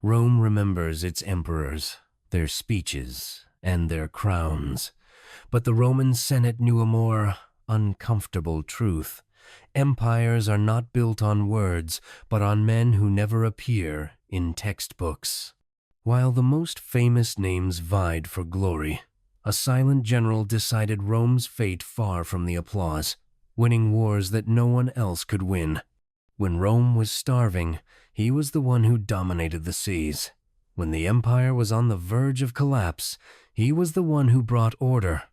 Rome remembers its emperors, their speeches, and their crowns. But the Roman Senate knew a more uncomfortable truth. Empires are not built on words, but on men who never appear in textbooks. While the most famous names vied for glory, a silent general decided Rome's fate far from the applause, winning wars that no one else could win. When Rome was starving, he was the one who dominated the seas. When the empire was on the verge of collapse, he was the one who brought order.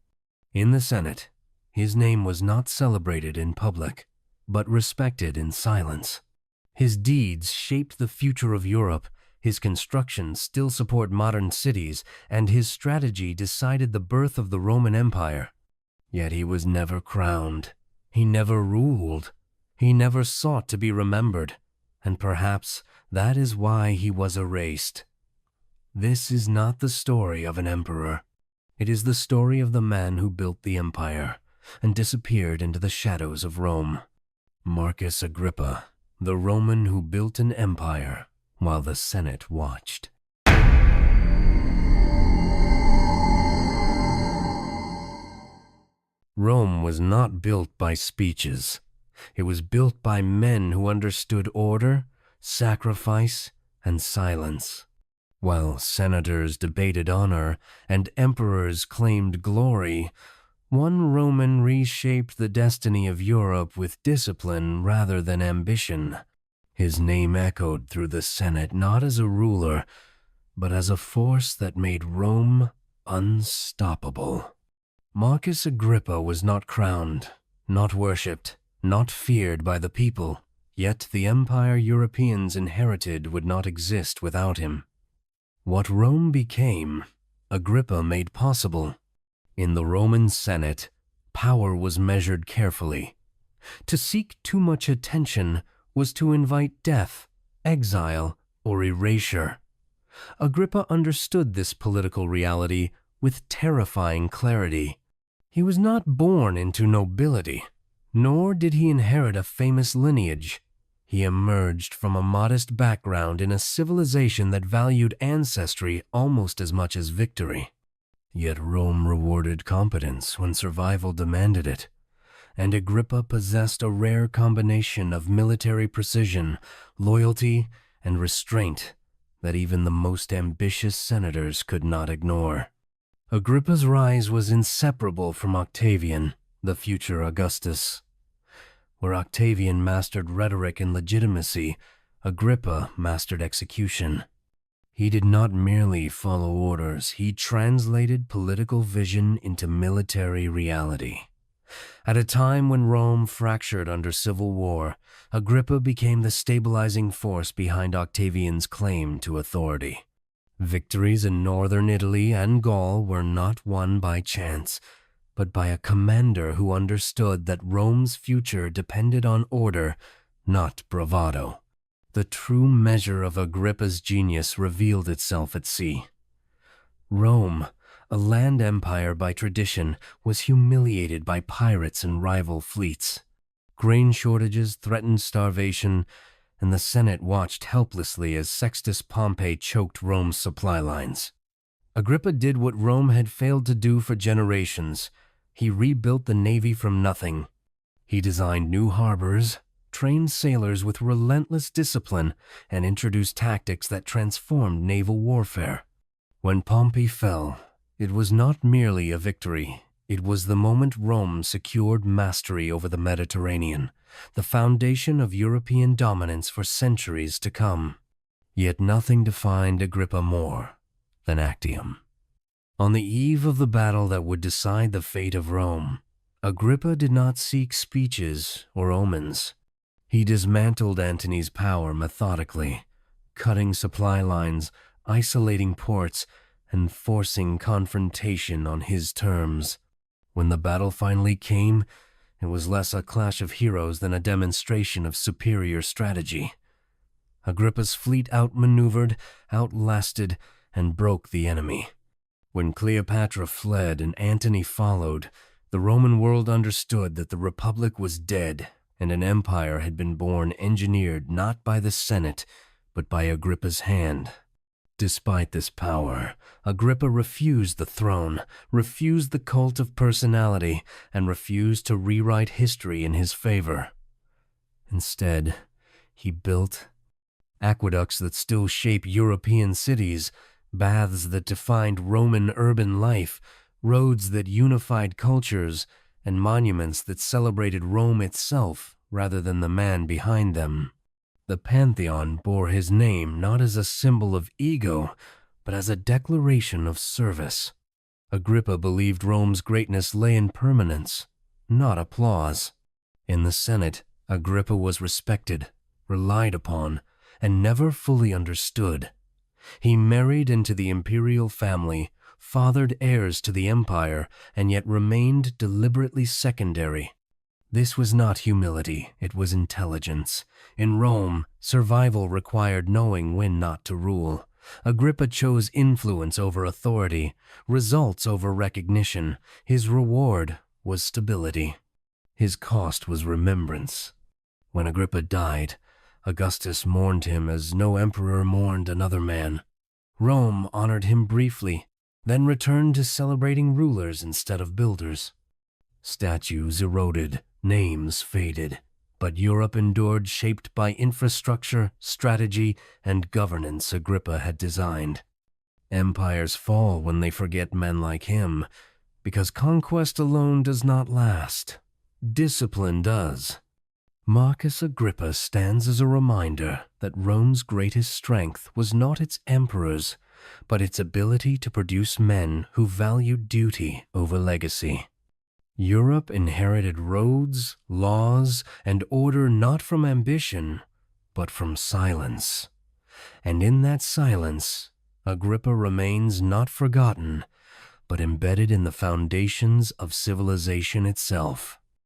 In the Senate, his name was not celebrated in public, but respected in silence. His deeds shaped the future of Europe, his constructions still support modern cities, and his strategy decided the birth of the Roman Empire. Yet he was never crowned. He never ruled. He never sought to be remembered, and perhaps that is why he was erased. This is not the story of an emperor. It is the story of the man who built the empire and disappeared into the shadows of Rome. Marcus Agrippa, the Roman who built an empire while the Senate watched. Rome was not built by speeches. It was built by men who understood order, sacrifice, and silence. While senators debated honor and emperors claimed glory, one Roman reshaped the destiny of Europe with discipline rather than ambition. His name echoed through the Senate not as a ruler, but as a force that made Rome unstoppable. Marcus Agrippa was not crowned, not worshipped, not feared by the people, yet the empire Europeans inherited would not exist without him. What Rome became, Agrippa made possible. In the Roman Senate, power was measured carefully. To seek too much attention was to invite death, exile, or erasure. Agrippa understood this political reality with terrifying clarity. He was not born into nobility, nor did he inherit a famous lineage. He emerged from a modest background in a civilization that valued ancestry almost as much as victory. Yet Rome rewarded competence when survival demanded it, and Agrippa possessed a rare combination of military precision, loyalty, and restraint that even the most ambitious senators could not ignore. Agrippa's rise was inseparable from Octavian, the future Augustus. Where Octavian mastered rhetoric and legitimacy, Agrippa mastered execution. He did not merely follow orders, he translated political vision into military reality. At a time when Rome fractured under civil war, Agrippa became the stabilizing force behind Octavian's claim to authority. Victories in northern Italy and Gaul were not won by chance, but by a commander who understood that Rome's future depended on order, not bravado. The true measure of Agrippa's genius revealed itself at sea. Rome, a land empire by tradition, was humiliated by pirates and rival fleets. Grain shortages threatened starvation, and the Senate watched helplessly as Sextus Pompey choked Rome's supply lines. Agrippa did what Rome had failed to do for generations. He rebuilt the navy from nothing. He designed new harbors, trained sailors with relentless discipline, and introduced tactics that transformed naval warfare. When Pompey fell, it was not merely a victory. It was the moment Rome secured mastery over the Mediterranean, the foundation of European dominance for centuries to come. Yet nothing defined Agrippa more than Actium. On the eve of the battle that would decide the fate of Rome, Agrippa did not seek speeches or omens. He dismantled Antony's power methodically, cutting supply lines, isolating ports, and forcing confrontation on his terms. When the battle finally came, it was less a clash of heroes than a demonstration of superior strategy. Agrippa's fleet outmaneuvered, outlasted, and broke the enemy. When Cleopatra fled and Antony followed, the Roman world understood that the Republic was dead and an empire had been born engineered not by the Senate, but by Agrippa's hand. Despite this power, Agrippa refused the throne, refused the cult of personality, and refused to rewrite history in his favor. Instead, he built aqueducts that still shape European cities, baths that defined Roman urban life, roads that unified cultures, and monuments that celebrated Rome itself rather than the man behind them. The Pantheon bore his name not as a symbol of ego, but as a declaration of service. Agrippa believed Rome's greatness lay in permanence, not applause. In the Senate, Agrippa was respected, relied upon, and never fully understood. He married into the imperial family, fathered heirs to the empire, and yet remained deliberately secondary. This was not humility, it was intelligence. In Rome, survival required knowing when not to rule. Agrippa chose influence over authority, results over recognition. His reward was stability. His cost was remembrance. When Agrippa died, Augustus mourned him as no emperor mourned another man. Rome honored him briefly, then returned to celebrating rulers instead of builders. Statues eroded, names faded, but Europe endured, shaped by infrastructure, strategy, and governance Agrippa had designed. Empires fall when they forget men like him, because conquest alone does not last. Discipline does. Marcus Agrippa stands as a reminder that Rome's greatest strength was not its emperors, but its ability to produce men who valued duty over legacy. Europe inherited roads, laws, and order not from ambition, but from silence. And in that silence, Agrippa remains not forgotten, but embedded in the foundations of civilization itself.